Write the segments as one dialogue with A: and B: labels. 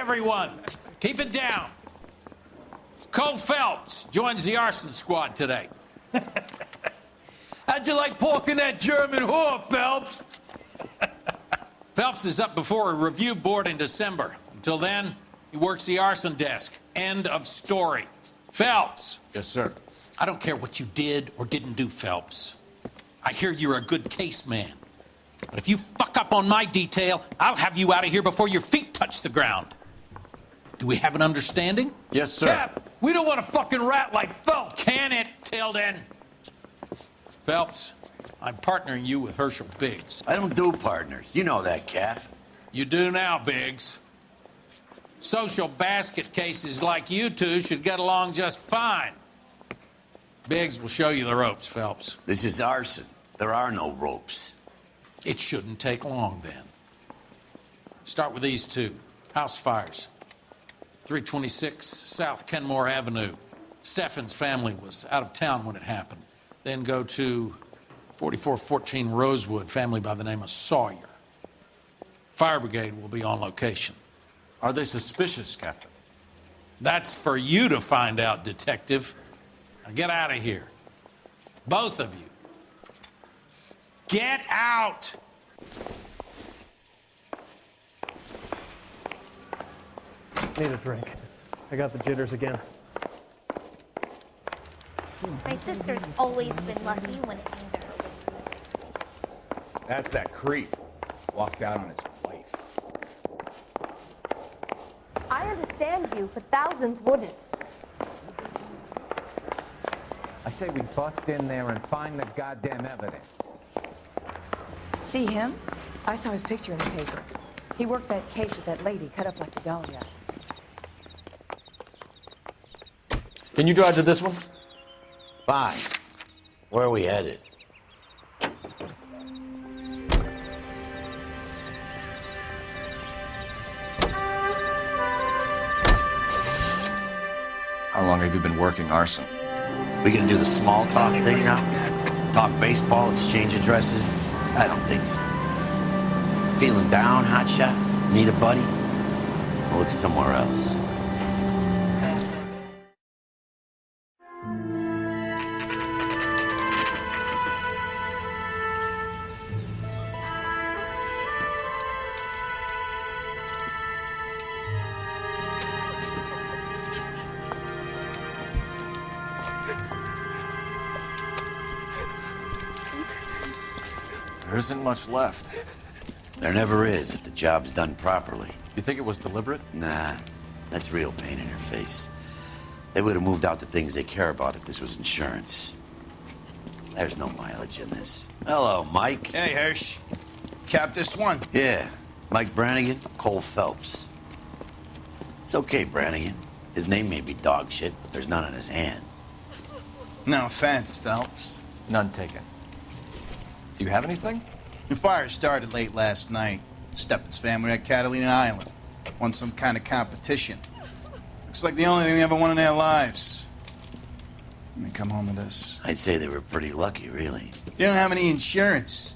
A: everyone. Keep it down. Cole Phelps joins the arson squad today.
B: How'd you like porking that German whore, Phelps?
A: Phelps is up before a review board in December. Until then, he works the arson desk. End of story. Phelps.
C: Yes, sir.
A: I don't care what you did or didn't do, Phelps. I hear you're a good case man. But if you fuck up on my detail, I'll have you out of here before your feet touch the ground. Do we have an understanding?
C: Yes, sir.
B: Cap, we don't want a fucking rat like Phelps.
A: Can it, Tilden? Phelps, I'm partnering you with Herschel Biggs.
D: I don't do partners. You know that, Cap.
A: You do now, Biggs. Social basket cases like you two should get along just fine. Biggs will show you the ropes, Phelps.
D: This is arson. There are no ropes.
A: It shouldn't take long, then. Start with these two. House fires. 326 South Kenmore Avenue. Steffen's family was out of town when it happened. Then go to 4414 Rosewood, family by the name of Sawyer. Fire brigade will be on location.
C: Are they suspicious, Captain?
A: That's for you to find out, Detective. Now get out of here. Both of you. Get out!
E: Need a drink. I got the jitters again.
F: My sister's always been lucky when it came to her.
G: That's that creep. Walked out on his wife.
H: I understand you, but thousands wouldn't.
I: I say we bust in there and find the goddamn evidence.
J: See him? I saw his picture in the paper. He worked that case with that lady cut up like the Dahlia.
C: Can you drive to this one?
D: Fine. Where are we headed?
C: How long have you been working arson?
D: We gonna do the small talk thing now? Talk baseball, exchange addresses? I don't think so. Feeling down, hotshot? Need a buddy? We'll look somewhere else.
C: There isn't much left.
D: There never is if the job's done properly.
C: You think it was deliberate?
D: Nah, that's real pain in her face. They would have moved out the things they care about if this was insurance. There's no mileage in this. Hello, Mike.
G: Hey, Hirsch. Cap this one.
D: Yeah, Mike Brannigan, Cole Phelps. It's okay, Brannigan. His name may be dog shit, but there's none on his hand.
G: No offense, Phelps.
C: None taken. Do you have anything?
G: The fire started late last night. Steffen's family at Catalina Island. Won some kind of competition. Looks like the only thing they ever won in their lives. And they come home to this.
D: I'd say they were pretty lucky, really.
G: They don't have any insurance.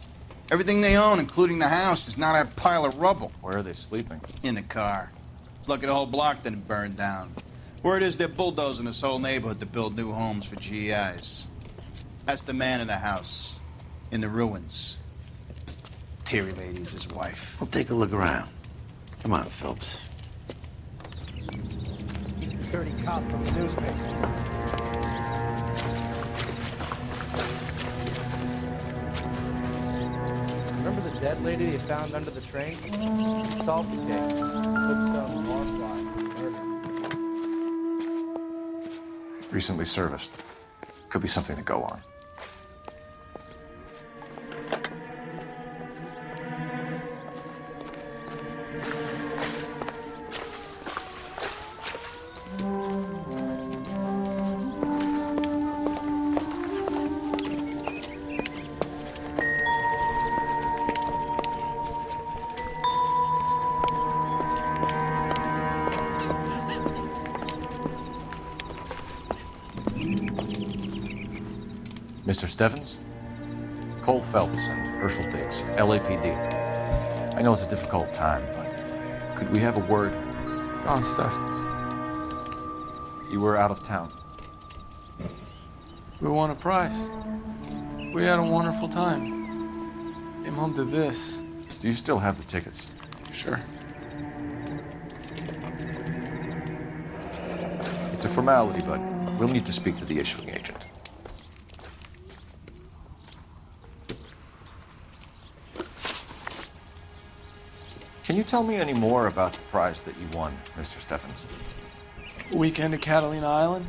G: Everything they own, including the house, is not a pile of rubble.
C: Where are they sleeping?
G: In the car. It's lucky the whole block didn't burn down. Word is they're bulldozing this whole neighborhood to build new homes for GIs. That's the man in the house. In the ruins. Terry lady's his wife.
D: We'll take a look around. Come on, Phelps.
E: Dirty cop from the newspaper. Remember the dead lady you found under the train? Solved the case. Murder.
C: Recently serviced. Could be something to go on. Mr. Steffens? Cole Phelps and Herschel Case, LAPD. I know it's a difficult time, but could we have a word?
K: Gone, Stephens.
C: You were out of town.
K: We won a prize. We had a wonderful time. Came home to this.
C: Do you still have the tickets?
K: Sure.
C: It's a formality, but we'll need to speak to the issuing agent. Can you tell me any more about the prize that you won, Mr. Stephens?
K: Weekend at Catalina Island.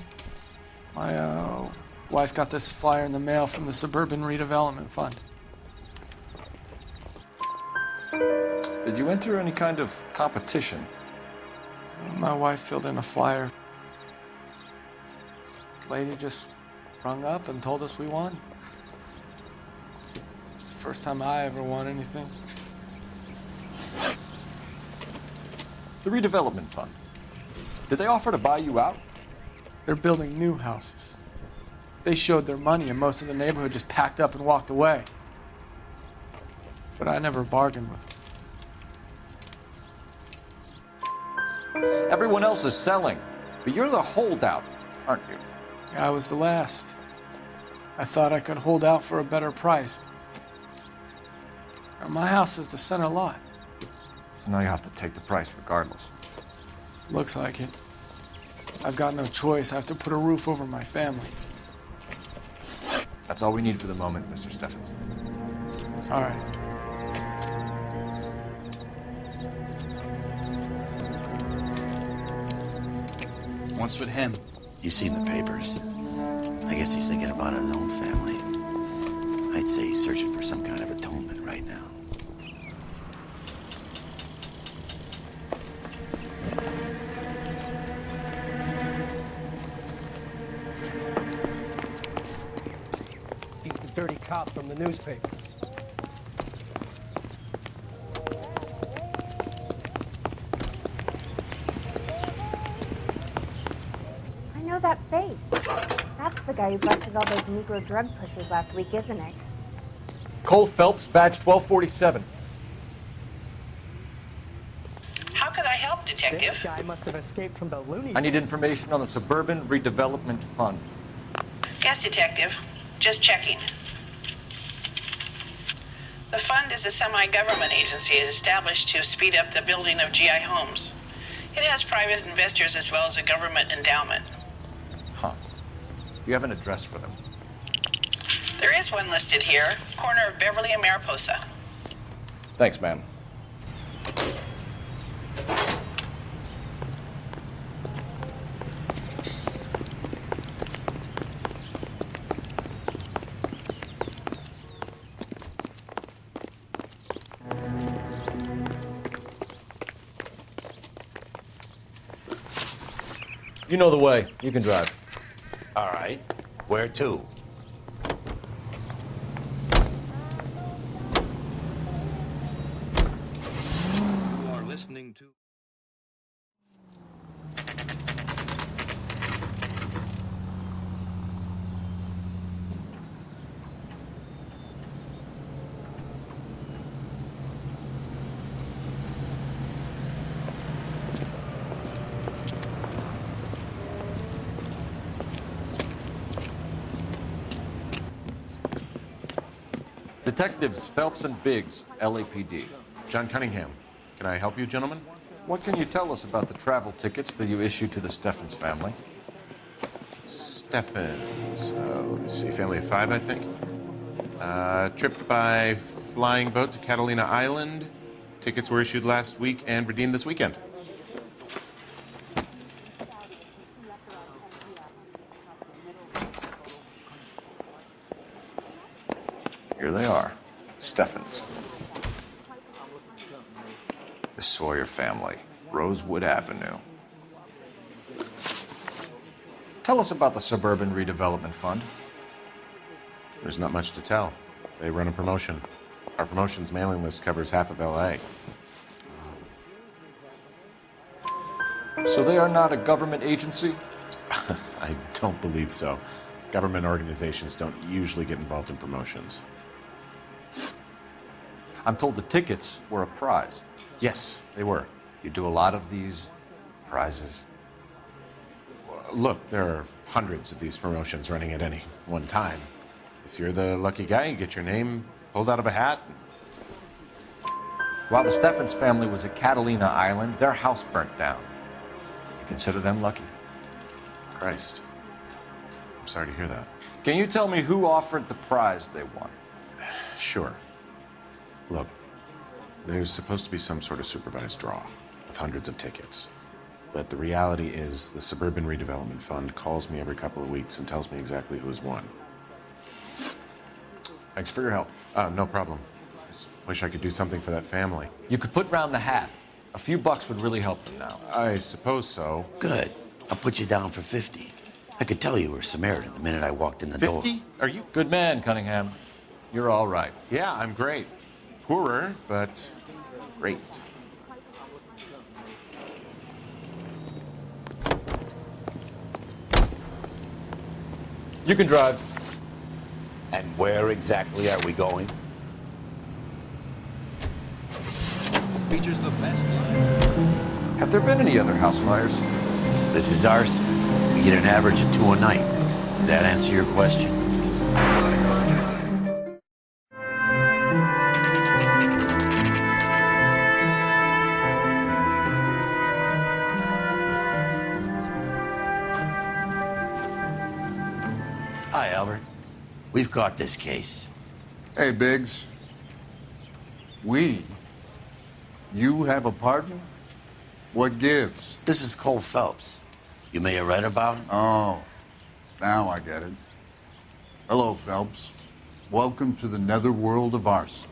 K: My wife got this flyer in the mail from the Suburban Redevelopment Fund.
C: Did you enter any kind of competition?
K: My wife filled in a flyer. The lady just rung up and told us we won. It's the first time I ever won anything.
C: The redevelopment fund. Did they offer to buy you out?
K: They're building new houses. They showed their money and most of the neighborhood just packed up and walked away. But I never bargained with them.
C: Everyone else is selling, but you're the holdout, aren't you?
K: I was the last. I thought I could hold out for a better price. My house is the center lot.
C: So now you have to take the price regardless.
K: Looks like it. I've got no choice. I have to put a roof over my family.
C: That's all we need for the moment, Mr. Stephens.
K: All right.
G: What's with him?
D: You've seen the papers. I guess he's thinking about his own family. I'd say he's searching for some kind of atonement right now.
E: He's the dirty cop from the newspapers.
F: I know that face. That's the guy who busted all those Negro drug pushers last week, isn't it?
C: Cole Phelps, badge 1247.
L: How could I help, Detective?
E: This guy must have escaped from the loony.
C: I need information on the Suburban Redevelopment Fund.
L: Yes, Detective. Just checking. The fund is a semi-government agency established to speed up the building of GI homes. It has private investors as well as a government endowment.
C: Huh. You have an address for them?
L: There is one listed here, corner of Beverly and Mariposa.
C: Thanks, ma'am. You know the way. You can drive.
D: All right. Where to?
M: You are listening to...
C: Detectives Phelps and Biggs, LAPD.
N: John Cunningham. Can I help you, gentlemen?
C: What can you tell us about the travel tickets that you issued to the Stephens family?
N: Stephens. Let me see. Family of 5, I think. Trip by flying boat to Catalina Island. Tickets were issued last week and redeemed this weekend.
C: Here they are. Stephens. The Sawyer family, Rosewood Avenue. Tell us about the Suburban Redevelopment Fund.
N: There's not much to tell. They run a promotion. Our promotion's mailing list covers half of LA.
C: So they are not a government agency?
N: I don't believe so. Government organizations don't usually get involved in promotions.
C: I'm told the tickets were a prize.
N: Yes, they were.
C: You do a lot of these
D: prizes?
N: Look, there are hundreds of these promotions running at any one time. If you're the lucky guy, you get your name pulled out of a hat.
C: While the Steffens family was at Catalina Island, their house burnt down. You consider them lucky?
N: Christ. I'm sorry to hear that.
C: Can you tell me who offered the prize they won?
N: Sure. Look, there's supposed to be some sort of supervised draw with hundreds of tickets. But the reality is the Suburban Redevelopment Fund calls me every couple of weeks and tells me exactly who's won.
C: Thanks for your help.
N: No problem. Just wish I could do something for that family.
C: You could put round the hat. A few bucks would really help them now.
N: I suppose so.
D: Good. I'll put you down for 50. I could tell you were a Samaritan the minute I walked in the door.
N: 50? Are you?
C: Good man, Cunningham. You're all right.
N: Yeah, I'm great. Poorer, but great.
C: You can drive.
D: And where exactly are we going?
M: Features the best line.
C: Have there been any other house fires?
D: This is Arson. We get an average of 2 a night. Does that answer your question? Hi, Albert. We've caught this case.
O: Hey, Biggs. You have a partner? What gives?
D: This is Cole Phelps. You may have read about him.
O: Oh, now I get it. Hello, Phelps. Welcome to the netherworld of arson.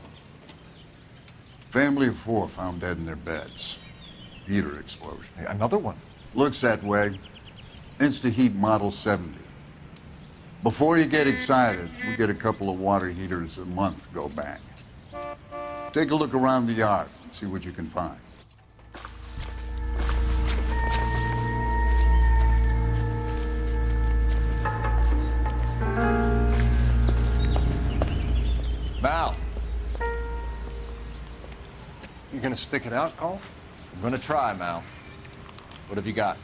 O: Family of 4 found dead in their beds. Heater explosion.
C: Hey, another one.
O: Looks that way. Insta-Heat Model 70. Before you get excited, we get a couple of water heaters a month go back. Take a look around the yard and see what you can find.
C: Mal,
P: You gonna stick it out, Cole?
C: I'm gonna try, Mal. What have you got?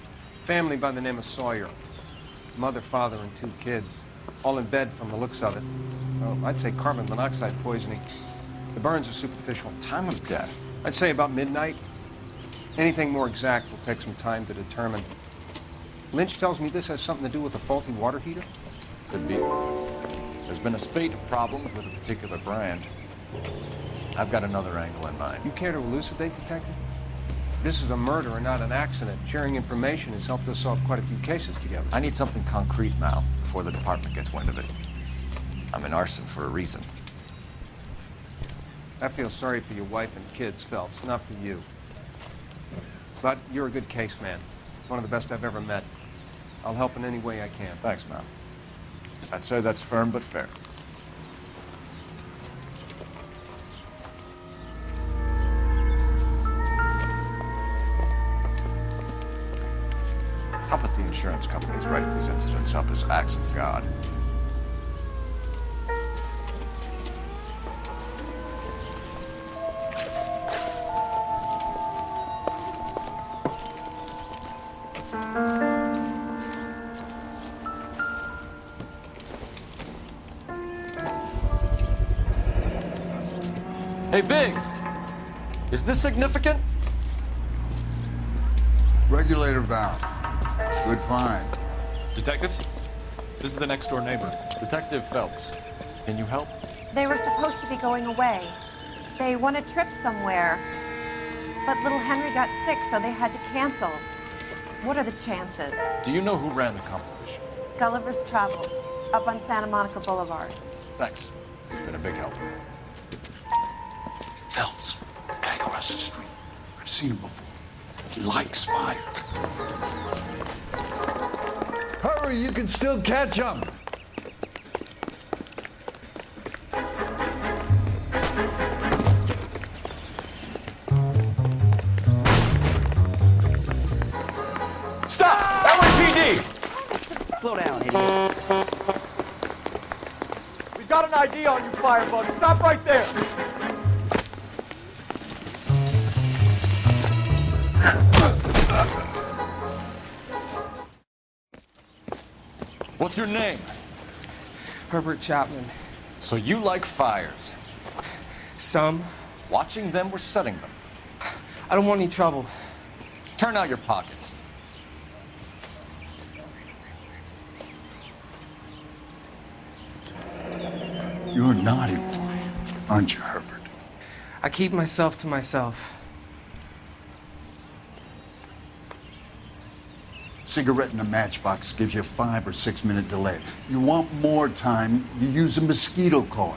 P: Family by the name of Sawyer. Mother, father, and 2 kids. All in bed from the looks of it. Well, I'd say carbon monoxide poisoning. The burns are superficial.
C: Time of death?
P: I'd say about midnight. Anything more exact will take some time to determine. Lynch tells me this has something to do with a faulty water heater?
C: Could be. There's been a spate of problems with a particular brand. I've got another angle in mind.
P: You care to elucidate, Detective? This is a murder and not an accident. Sharing information has helped us solve quite a few cases together.
C: I need something concrete, Mal, before the department gets wind of it. I'm in arson for a reason.
P: I feel sorry for your wife and kids, Phelps, not for you. But you're a good case man. One of the best I've ever met. I'll help in any way I can.
C: Thanks, Mal. I'd say that's firm but fair. How about the insurance companies write these incidents up as acts of God? Hey, Biggs, is this significant?
O: Regulator valve. Good find.
K: Detectives, this is the next door neighbor.
C: Detective Phelps, can you help?
F: They were supposed to be going away. They won a trip somewhere. But little Henry got sick, so they had to cancel. What are the chances?
C: Do you know who ran the competition?
F: Gulliver's Travel, up on Santa Monica Boulevard.
C: Thanks. You've been a big help.
O: Phelps, guy across the street. I've seen him before. He likes fire.
B: Hurry, you can still catch him.
C: Stop! LAPD!
E: Slow down, idiot.
C: We've got an ID on you, firebug. Stop right there! What's your name?
P: Herbert Chapman.
C: So you like fires?
P: Some.
C: Watching them or setting them?
P: I don't want any trouble.
C: Turn out your pockets.
O: You're a naughty boy, aren't you, Herbert?
P: I keep myself to myself.
O: Cigarette in a matchbox gives you a 5 or 6 minute delay. You want more time, you use a mosquito coil.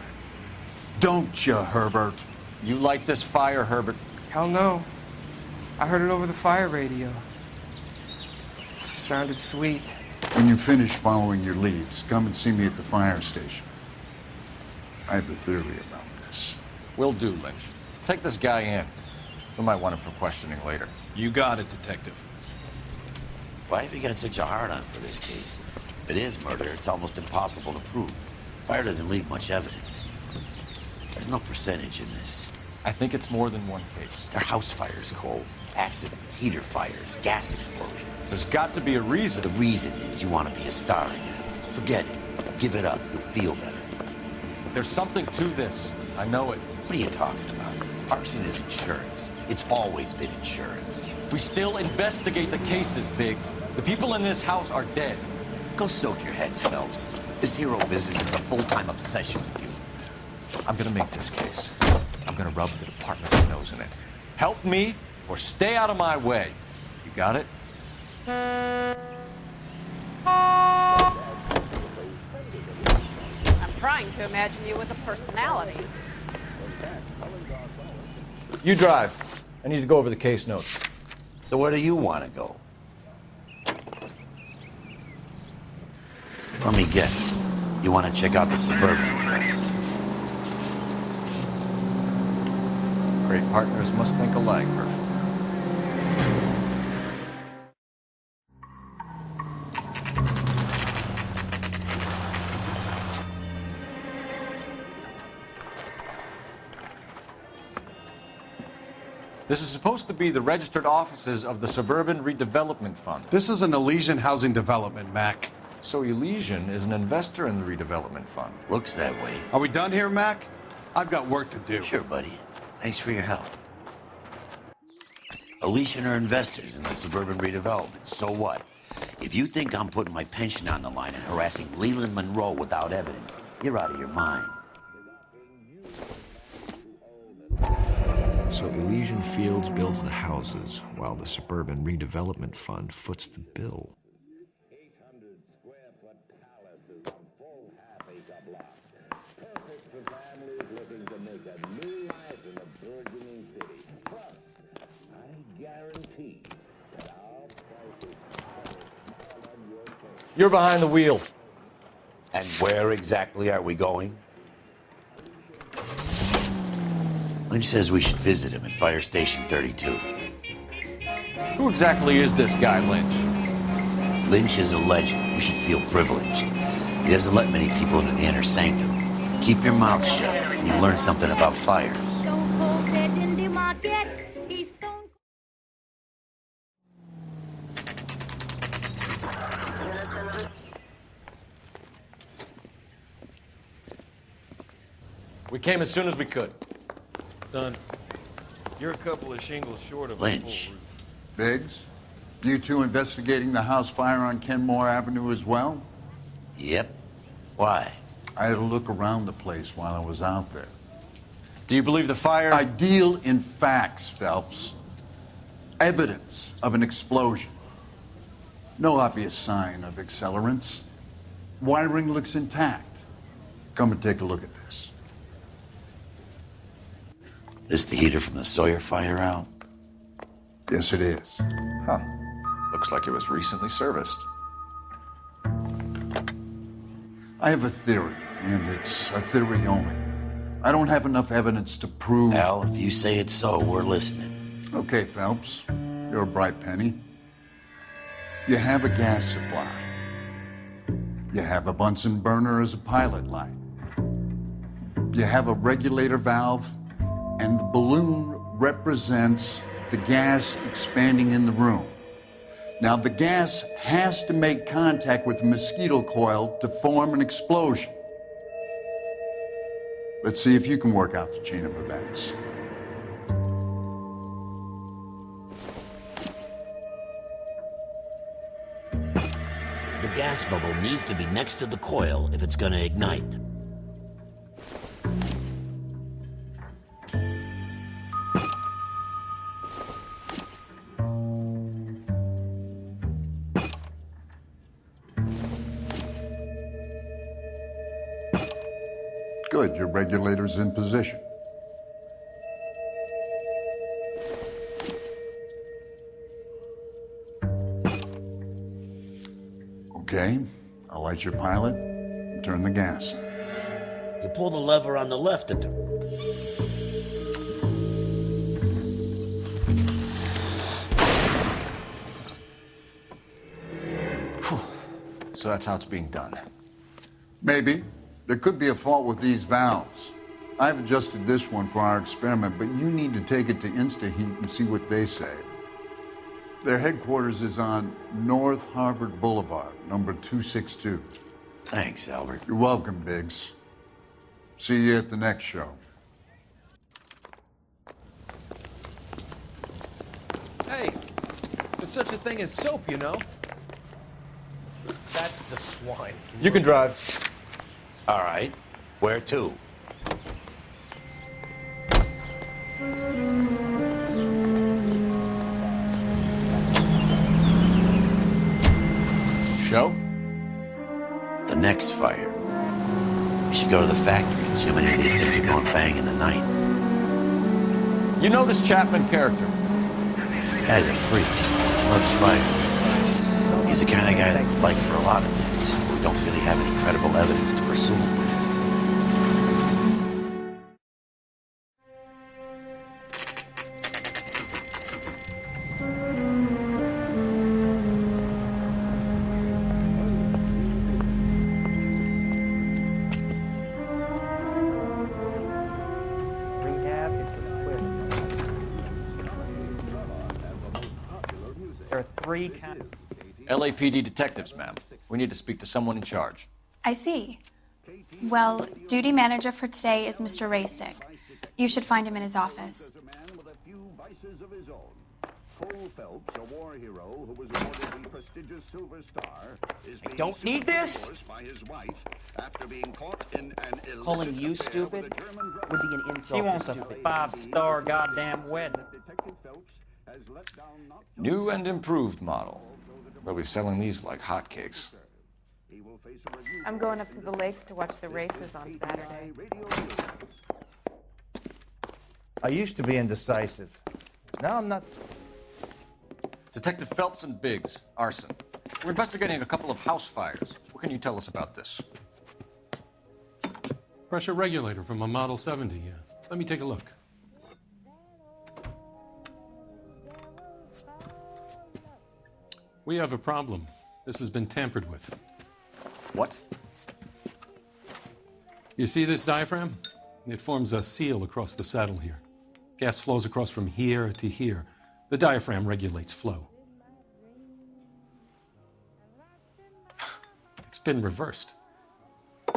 O: Don't you, Herbert?
C: You like this fire, Herbert?
P: Hell no. I heard it over the fire radio. Sounded sweet.
O: When you finish following your leads, come and see me at the fire station. I have a theory about this.
C: Will do, Lynch. Take this guy in. We might want him for questioning later.
A: You got it, Detective.
D: Why have you got such a hard-on for this case? If it is murder, it's almost impossible to prove. Fire doesn't leave much evidence. There's no percentage in this.
C: I think it's more than one case.
D: There are house fires, Cole. Accidents, heater fires, gas explosions.
C: There's got to be a reason.
D: The reason is you want to be a star again. Forget it. Give it up. You'll feel better.
C: There's something to this. I know it.
D: What are you talking about? Arson is insurance. It's always been insurance.
C: We still investigate the cases, Biggs. The people in this house are dead.
D: Go soak your head, Phelps. This hero business is a full-time obsession with you.
C: I'm gonna make this case. I'm gonna rub the department's nose in it. Help me or stay out of my way. You got it?
Q: I'm trying to imagine you with a personality.
C: You drive. I need to go over the case notes.
D: So where do you want to go? Let me guess. You want to check out the suburban place?
C: Great partners must think alike, Murphy. This is supposed to be the registered offices of the Suburban Redevelopment Fund.
R: This is an Elysian housing development, Mac.
C: So Elysian is an investor in the redevelopment fund.
D: Looks that way.
R: Are we done here, Mac? I've got work to do.
D: Sure, buddy. Thanks for your help. Elysian are investors in the suburban redevelopment. So what? If you think I'm putting my pension on the line and harassing Leland Monroe without evidence, you're out of your mind.
S: So Elysian Fields builds the houses, while the Suburban Redevelopment Fund foots the bill.
C: You're behind the wheel.
D: And where exactly are we going? Lynch says we should visit him at Fire Station 32.
C: Who exactly is this guy, Lynch?
D: Lynch is a legend. You should feel privileged. He doesn't let many people into the inner sanctum. Keep your mouth shut, and you'll learn something about fires.
C: We came as soon as we could.
M: Son, you're a couple of shingles short of
D: Lynch.
M: a full roof.
O: Biggs, you two investigating the house fire on Kenmore Avenue as well?
D: Yep. Why?
O: I had a look around the place while I was out there.
C: Do you believe the fire?
O: I deal in facts, Phelps. Evidence of an explosion. No obvious sign of accelerants. Wiring looks intact. Come and take a look at this.
D: This the heater from the Sawyer fire out?
O: Yes, it is.
C: Huh. Looks like it was recently serviced.
O: I have a theory, and it's a theory only. I don't have enough evidence to prove...
D: Al, if you say it's so, we're listening.
O: Okay, Phelps. You're a bright penny. You have a gas supply. You have a Bunsen burner as a pilot light. You have a regulator valve, and the balloon represents the gas expanding in the room. Now, the gas has to make contact with the mosquito coil to form an explosion. Let's see if you can work out the chain of events.
D: The gas bubble needs to be next to the coil if it's gonna ignite.
O: Good, your regulator's in position. Okay, I'll light your pilot and turn the gas.
D: You pull the lever on the left at the...
C: So that's how it's being done.
O: Maybe. There could be a fault with these valves. I've adjusted this one for our experiment, but you need to take it to InstaHeat and see what they say. Their headquarters is on North Harvard Boulevard, number 262.
D: Thanks, Albert.
O: You're welcome, Biggs. See you at the next show.
M: Hey, there's such a thing as soap, you know?
E: That's the swine.
P: You can drive.
D: All right. Where to?
C: Show?
D: The next fire. We should go to the factory and see how many of these things are going bang in the night.
C: You know this Chapman character?
D: Guy's a freak. Loves fires. He's the kind of guy that would like for a lot of things. We don't really have any credible evidence to pursue him with.
E: Rehab is for quit. There are 3 counts.
C: LAPD detectives, ma'am. We need to speak to someone in charge.
T: I see. Well, duty manager for today is Mr. Rasick. You should find him in his office.
E: I don't need this.
U: Calling you stupid would be an insult. He wants a 5-star goddamn wedding.
C: New and improved model. They'll be selling these like hotcakes.
V: I'm going up to the lakes to watch the races on Saturday.
E: I used to be indecisive. Now I'm not.
C: Detective Phelps and Biggs, arson. We're investigating a couple of house fires. What can you tell us about this?
W: Pressure regulator from a Model 70, yeah. Let me take a look. We have a problem. This has been tampered with.
C: What?
W: You see this diaphragm? It forms a seal across the saddle here. Gas flows across from here to here. The diaphragm regulates flow. It's been reversed.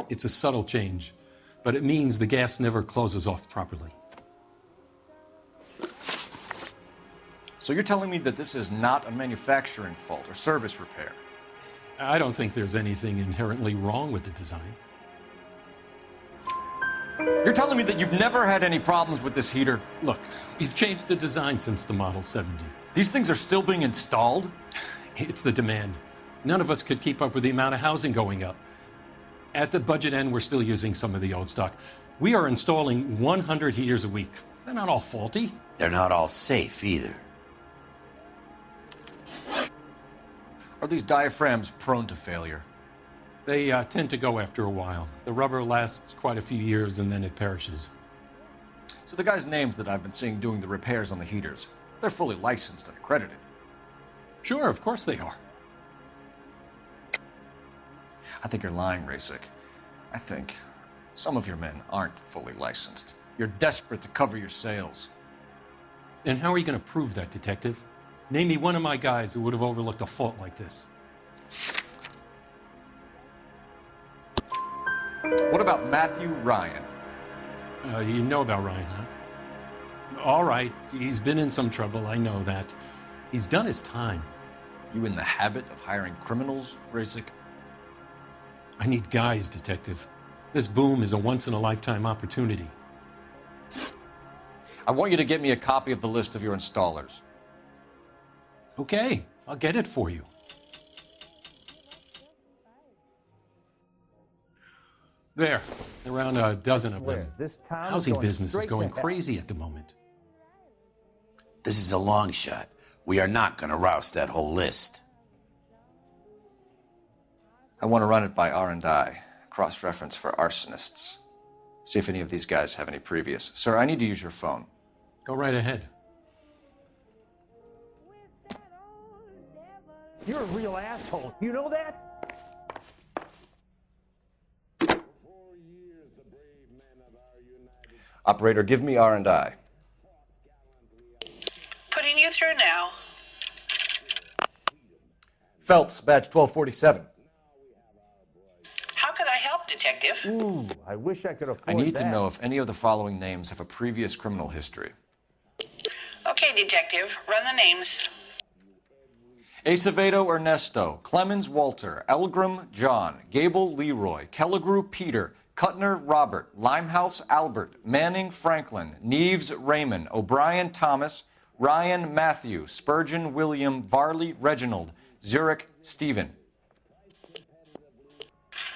W: It's a subtle change, but it means the gas never closes off properly.
C: So you're telling me that this is not a manufacturing fault or service repair?
W: I don't think there's anything inherently wrong with the design.
C: You're telling me that you've never had any problems with this heater?
W: Look, we've changed the design since the Model 70.
C: These things are still being installed?
W: It's the demand. None of us could keep up with the amount of housing going up. At the budget end, we're still using some of the old stock. We are installing 100 heaters a week. They're not all faulty.
D: They're not all safe either.
C: Are these diaphragms prone to failure?
W: They tend to go after a while. The rubber lasts quite a few years and then it perishes.
C: So the guys' names that I've been seeing doing the repairs on the heaters, they're fully licensed and accredited.
W: Sure, of course they are.
C: I think you're lying, Rasick. I think some of your men aren't fully licensed. You're desperate to cover your sales.
W: And how are you going to prove that, Detective? Name me one of my guys who would have overlooked a fault like this.
C: What about Matthew Ryan?
W: You know about Ryan, huh? All right, he's been in some trouble, I know that. He's done his time.
C: You in the habit of hiring criminals, Rasic?
W: I need guys, Detective. This boom is a once-in-a-lifetime opportunity.
C: I want you to get me a copy of the list of your installers.
W: Okay, I'll get it for you. There, around a dozen of them.
U: This town
W: Housing
U: is going
W: business is
U: straight
W: going
U: to hell.
W: crazy at the moment.
D: This is a long shot. We are not going to rouse that whole list.
C: I want to run it by R&I, cross-reference for arsonists. See if any of these guys have any previous. Sir, I need to use your phone.
W: Go right ahead.
U: You're a real asshole. You know that?
C: Operator, give me R&I.
L: Putting you through now.
H: Phelps, badge 1247.
L: How could I help, Detective?
U: Ooh, I wish I could afford
C: I need to
U: that.
C: know if any of the following names have a previous criminal history.
L: Okay, Detective, run the names.
C: Acevedo Ernesto, Clemens Walter, Elgram John, Gable Leroy, Kelligrew Peter, Cutner Robert, Limehouse Albert, Manning Franklin, Neves Raymond, O'Brien Thomas, Ryan Matthew, Spurgeon William, Varley Reginald, Zurich Stephen.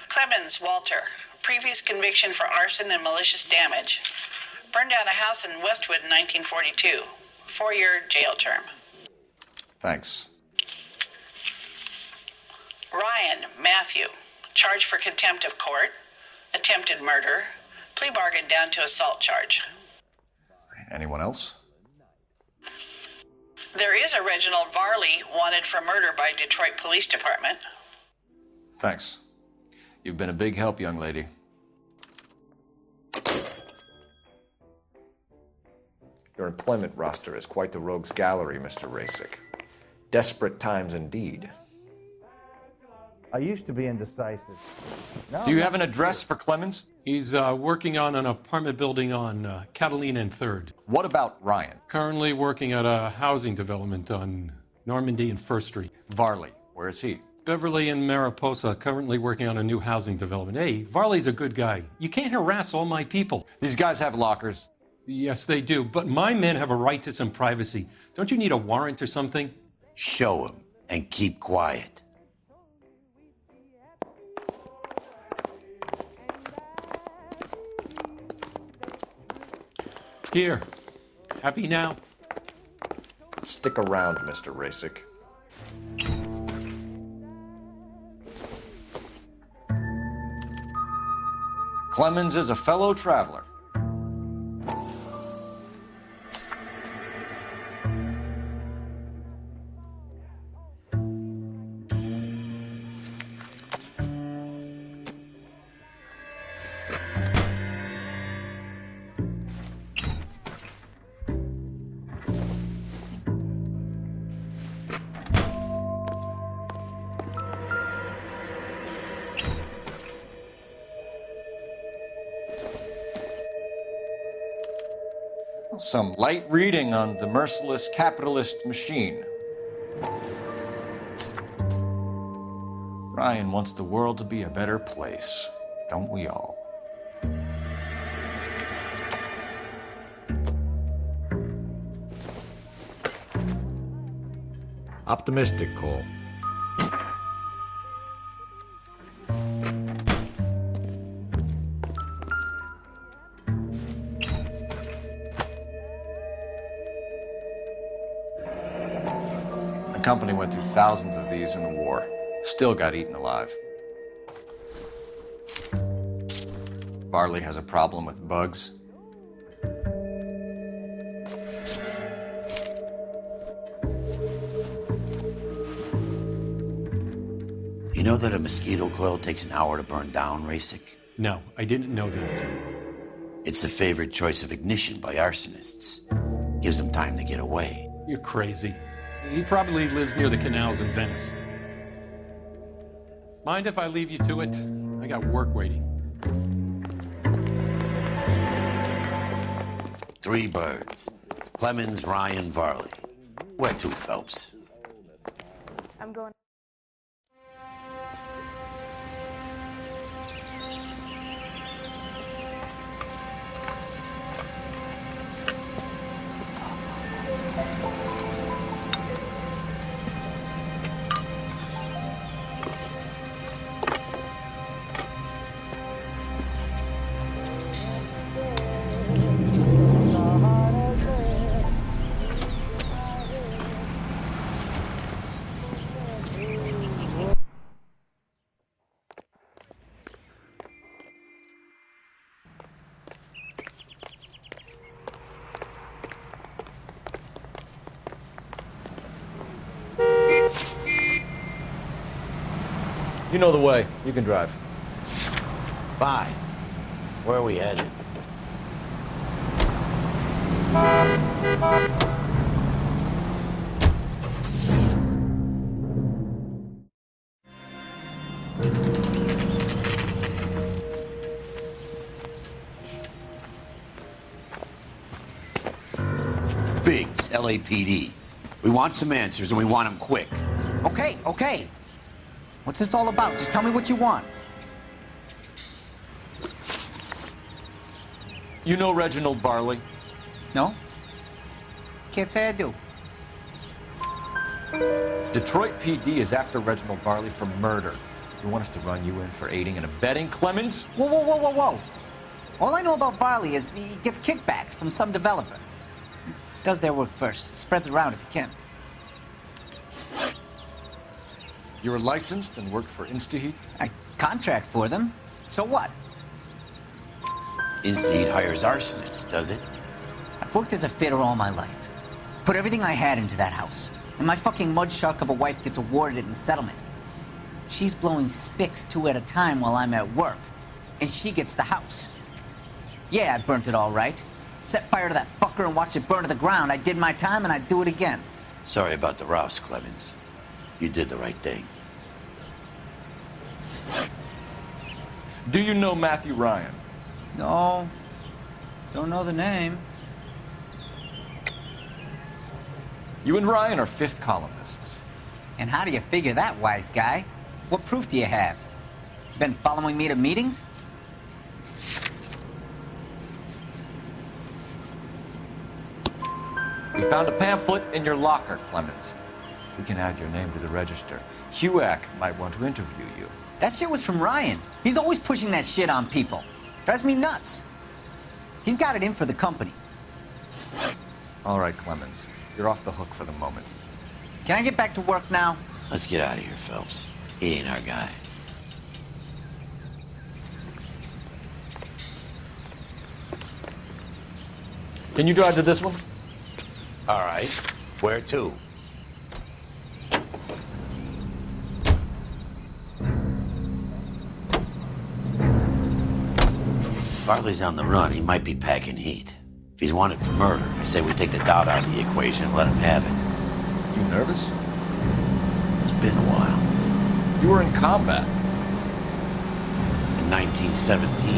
L: Clemens Walter. Previous conviction for arson and malicious damage. Burned down a house in Westwood in 1942. 4-year jail term.
C: Thanks.
L: Ryan Matthew. Charged for contempt of court. Attempted murder. Plea bargain down to assault charge.
C: Anyone else?
L: There is a Reginald Varley wanted for murder by Detroit Police Department.
C: Thanks. You've been a big help, young lady. Your employment roster is quite the rogues gallery, Mr. Rasic. Desperate times indeed.
U: I used to be indecisive. Now
C: Do you have an address for Clemens?
W: He's working on an apartment building on Catalina and 3rd.
C: What about Ryan?
W: Currently working at a housing development on Normandy and 1st Street.
C: Varley, where is he?
W: Beverly and Mariposa, currently working on a new housing development. Hey, Varley's a good guy. You can't harass all my people.
C: These guys have lockers.
W: Yes, they do, but my men have a right to some privacy. Don't you need a warrant or something?
D: Show him and keep quiet.
W: Here. Happy now?
C: Stick around, Mr. Rasic. Clemens is a fellow traveler. Some light reading on the merciless capitalist machine. Ryan wants the world to be a better place, don't we all?
S: Optimistic, Cole.
C: The company went through thousands of these in the war. Still got eaten alive. Varley has a problem with bugs.
D: You know that a mosquito coil takes an hour to burn down, Rasic?
W: No, I didn't know that.
D: It's the favored choice of ignition by arsonists. Gives them time to get away.
W: You're crazy. He probably lives near the canals in Venice. Mind if I leave you to it? I got work waiting.
D: 3 birds. Clemens, Ryan, Varley. Where to, Phelps?
V: I'm going.
H: You know the way. You can drive.
D: Bye. Where are we headed? Biggs, LAPD. We want some answers, and we want them quick.
G: Okay, okay. What's this all about? Just tell me what you want.
C: You know Reginald Varley?
G: No? Can't say I do.
C: Detroit PD is after Reginald Varley for murder. You want us to run you in for aiding and abetting, Clemens?
G: Whoa, whoa, whoa, whoa, whoa. All I know about Varley is he gets kickbacks from some developer. Does their work first. Spreads it around if he can.
C: You're licensed and work for InstaHeat?
G: I contract for them. So what?
D: InstaHeat hires arsonists, does it?
G: I've worked as a fitter all my life. Put everything I had into that house. And my fucking mudshark of a wife gets awarded it in settlement. She's blowing spics 2 at a time while I'm at work. And she gets the house. Yeah, I burnt it all right. Set fire to that fucker and watched it burn to the ground. I did my time and I'd do it again.
D: Sorry about the rouse, Clemens. You did the right thing.
C: Do you know Matthew Ryan?
G: No. Don't know the name.
C: You and Ryan are 5th columnists.
G: And how do you figure that, wise guy? What proof do you have? Been following me to meetings?
C: We found a pamphlet in your locker, Clemens. We can add your name to the register. HUAC might want to interview you.
G: That shit was from Ryan. He's always pushing that shit on people. Drives me nuts. He's got it in for the company.
C: All right, Clemens. You're off the hook for the moment.
G: Can I get back to work now?
D: Let's get out of here, Phelps. He ain't our guy.
H: Can you drive to this one?
D: All right. Where to? Varley's on the run. He might be packing heat. If he's wanted for murder, I say we take the doubt out of the equation and let him have it.
C: You nervous?
D: It's been a while.
C: You were in combat.
D: In 1917.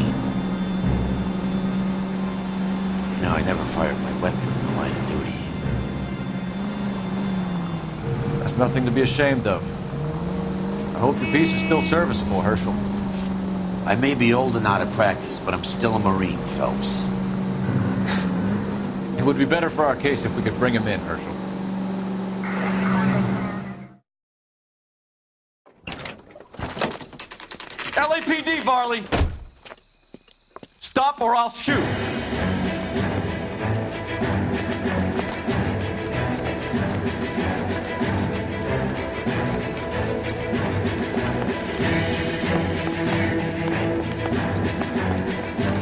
D: You know, I never fired my weapon in the line of duty.
C: That's nothing to be ashamed of. I hope your piece is still serviceable, Herschel.
D: I may be old and out of practice, but I'm still a Marine, Phelps.
C: It would be better for our case if we could bring him in, Herschel. LAPD, Varley! Stop or I'll shoot!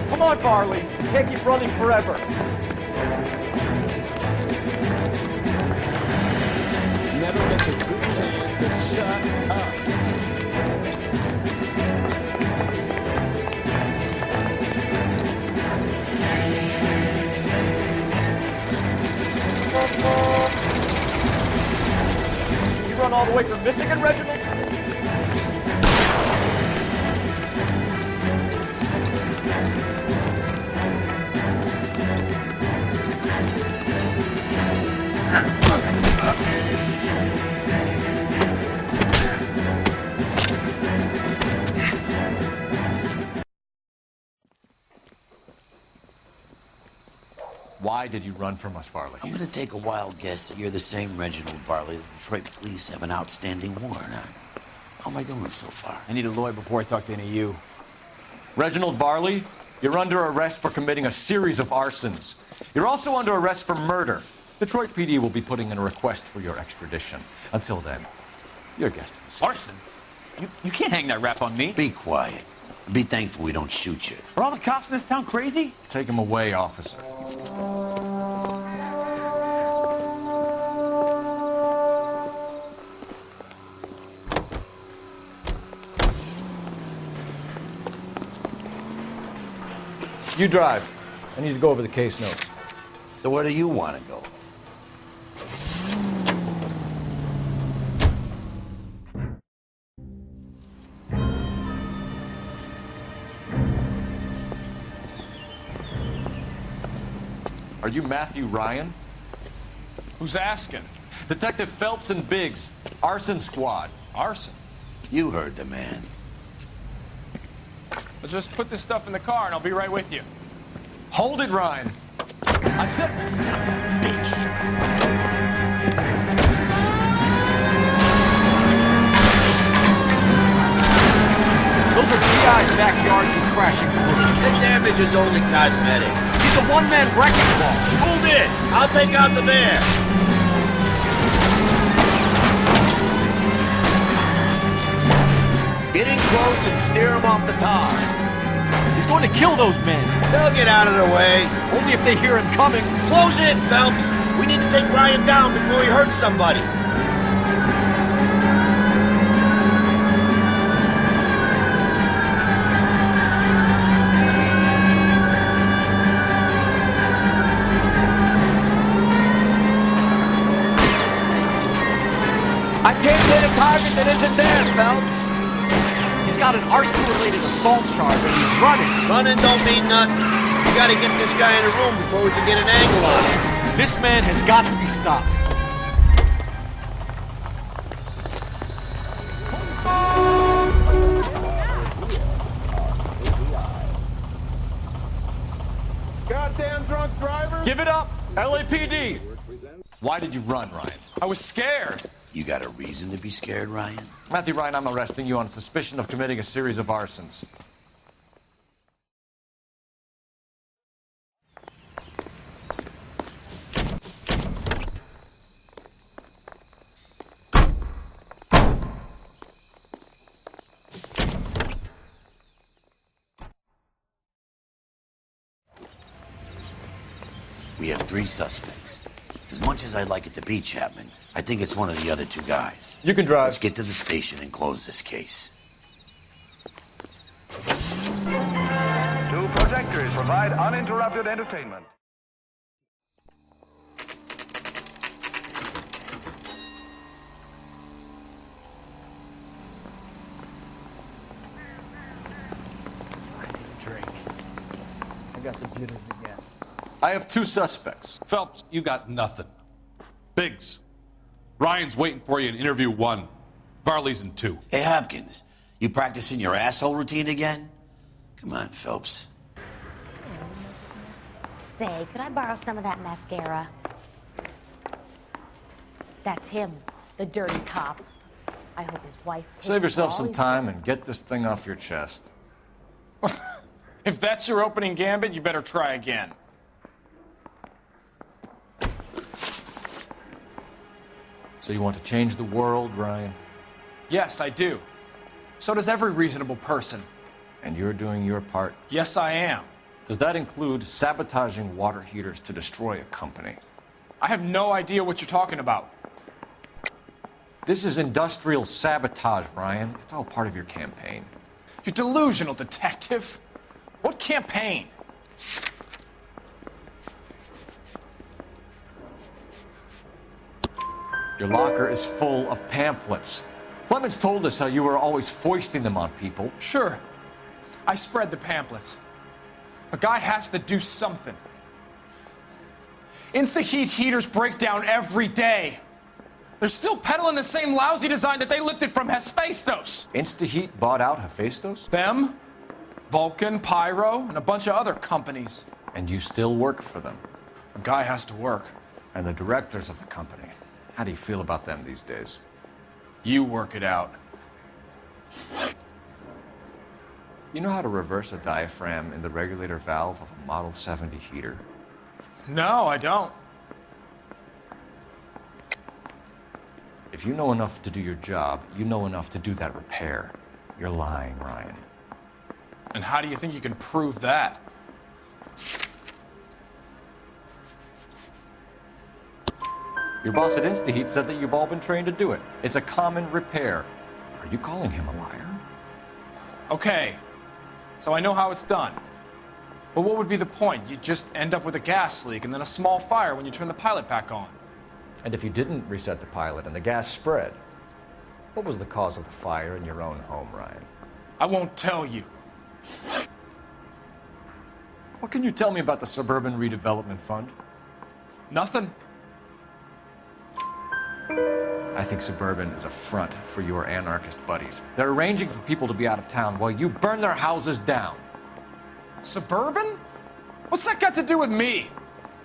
H: Come on, Varley. Can't keep running forever.
I: Never miss a good chance to shut up.
H: run all the way from Michigan, Reginald?
C: Why did you run from us, Varley?
D: I'm gonna take a wild guess that you're the same Reginald Varley the Detroit police have an outstanding warrant on. How am I doing so far?
U: I need a lawyer before I talk to any of you.
C: Reginald Varley, you're under arrest for committing a series of arsons. You're also under arrest for murder. Detroit PD will be putting in a request for your extradition. Until then, you're a guest of the city.
U: Arson? You can't hang that rap on me.
D: Be quiet. Be thankful we don't shoot you.
U: Are all the cops in this town crazy?
C: Take him away, officer.
H: You drive. I need to go over the case notes.
D: So where do you want to go?
C: Are you Matthew Ryan?
H: Who's asking?
C: Detective Phelps and Biggs, Arson Squad.
H: Arson?
D: You heard the man.
H: Let's just put this stuff in the car and I'll be right with you.
C: Hold it, Ryan. I said...
D: Son of a bitch.
U: Those are GI's backyards he's crashing through.
D: The damage is only cosmetic.
U: He's a one-man wrecking ball.
D: Move in. I'll take out the van. Get in close and steer him off the tar.
U: He's going to kill those men.
D: They'll get out of the way.
U: Only if they hear him coming.
D: Close in, Phelps. We need to take Ryan down before he hurts somebody.
U: I can't hit a target that isn't there, Phelps. He's got an arson-related assault charge and he's running.
D: Running don't mean nothing. We gotta get this guy in a room before we can get an angle on him.
U: This man has got to be stopped.
H: Goddamn drunk driver!
C: Give it up, LAPD! Why did you run, Ryan?
H: I was scared.
D: You got a reason to be scared, Ryan?
C: Matthew Ryan, I'm arresting you on suspicion of committing a series of arsons.
D: We have 3 suspects. As much as I'd like it to be Chapman, I think it's one of the other 2 guys.
H: You can drive.
D: Let's get to the station and close this case.
J: 2 projectors provide uninterrupted entertainment.
E: I need a drink. I got the jitters again.
C: I have 2 suspects.
A: Phelps, you got nothing. Biggs, Ryan's waiting for you in interview 1. Varley's in 2.
D: Hey, Hopkins, you practicing your asshole routine again? Come on, Phelps.
K: Say, could I borrow some of that mascara? That's him, the dirty cop. I hope his wife...
C: Save yourself some time and get this thing off your chest.
H: If that's your opening gambit, you better try again.
C: So you want to change the world, Ryan?
H: Yes, I do. So does every reasonable person.
C: And you're doing your part?
H: Yes, I am.
C: Does that include sabotaging water heaters to destroy a company?
H: I have no idea what you're talking about.
C: This is industrial sabotage, Ryan. It's all part of your campaign.
H: You delusional detective. What campaign?
C: Your locker is full of pamphlets. Clemens told us how you were always foisting them on people.
H: Sure. I spread the pamphlets. A guy has to do something. Insta-heat heaters break down every day. They're still peddling the same lousy design that they lifted from Hephaestus.
C: Insta-heat bought out Hephaestus?
H: Them, Vulcan, Pyro, and a bunch of other companies.
C: And you still work for them?
H: A guy has to work.
C: And the directors of the company. How do you feel about them these days?
H: You work it out.
C: You know how to reverse a diaphragm in the regulator valve of a Model 70 heater?
H: No, I don't.
C: If you know enough to do your job, you know enough to do that repair. You're lying, Ryan.
H: And how do you think you can prove that?
C: Your boss at InstaHeat said that you've all been trained to do it. It's a common repair. Are you calling him a liar?
H: Okay, so I know how it's done. But what would be the point? You just end up with a gas leak and then a small fire when you turn the pilot back on.
C: And if you didn't reset the pilot and the gas spread, what was the cause of the fire in your own home, Ryan?
H: I won't tell you.
C: What can you tell me about the Suburban Redevelopment Fund?
H: Nothing.
C: I think Suburban is a front for your anarchist buddies. They're arranging for people to be out of town while you burn their houses down.
H: Suburban? What's that got to do with me?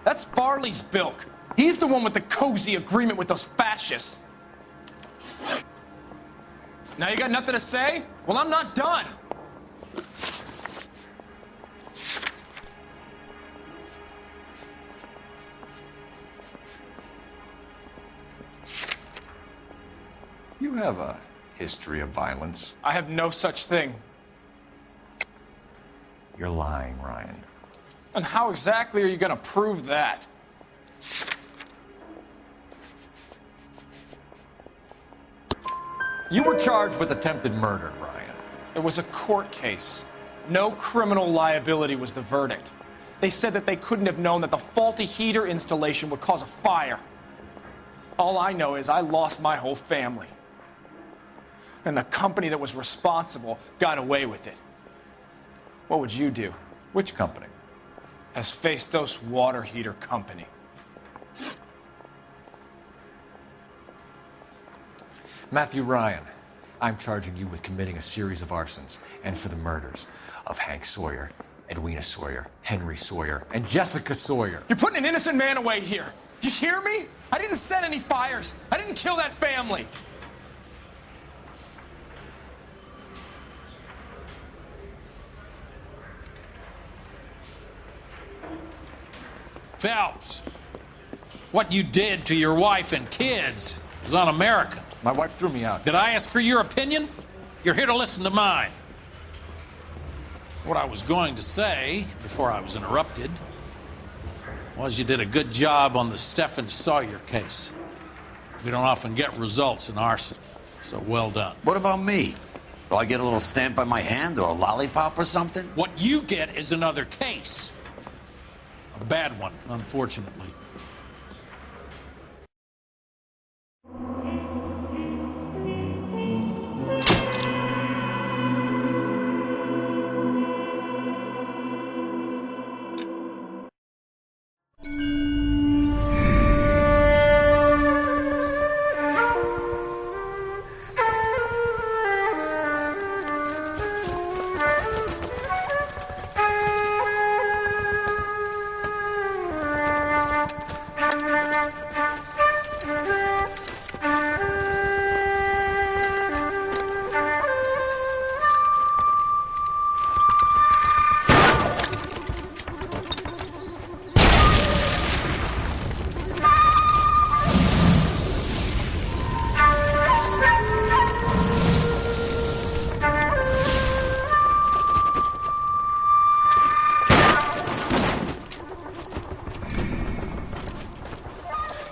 H: That's Farley's bilk. He's the one with the cozy agreement with those fascists. Now you got nothing to say? Well, I'm not done.
C: You have a history of violence.
H: I have no such thing.
C: You're lying, Ryan.
H: And how exactly are you going to prove that?
C: You were charged with attempted murder, Ryan.
H: It was a court case. No criminal liability was the verdict. They said that they couldn't have known that the faulty heater installation would cause a fire. All I know is I lost my whole family. And the company that was responsible got away with it. What would you do?
C: Which company?
H: Hephaestus Water Heater Company.
C: Matthew Ryan, I'm charging you with committing a series of arsons and for the murders of Hank Sawyer, Edwina Sawyer, Henry Sawyer, and Jessica Sawyer.
H: You're putting an innocent man away here. You hear me? I didn't set any fires. I didn't kill that family.
A: Phelps, what you did to your wife and kids is un-American.
C: My wife threw me out.
A: Did I ask for your opinion? You're here to listen to mine. What I was going to say, before I was interrupted, was you did a good job on the Stephen Sawyer case. We don't often get results in arson, so well done.
D: What about me? Do I get a little stamp by my hand or a lollipop or something?
A: What you get is another case. A bad one, unfortunately.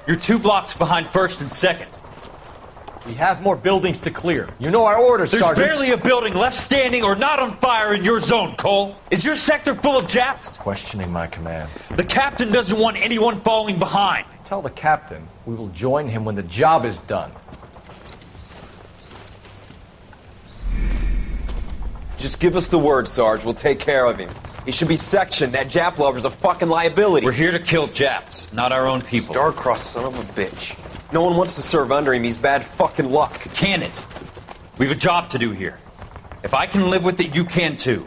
B: You're 2 blocks behind 1st and 2nd.
U: We have more buildings to clear. You know our orders,
B: There's
U: Sergeant.
B: barely a building left standing or not on fire in your zone, Cole. Is your sector full of Japs?
U: Questioning my command.
B: The captain doesn't want anyone falling behind.
C: tell the captain we will join him when the job is done.
F: Just give us the word, Sarge. We'll take care of him. He should be sectioned. That Jap lover's a fucking liability.
B: We're here to kill Japs, not our own people.
F: Star-crossed son of a bitch. No one wants to serve under him. He's bad fucking luck.
B: Can it? We've a job to do here. If I can live with it, you can too.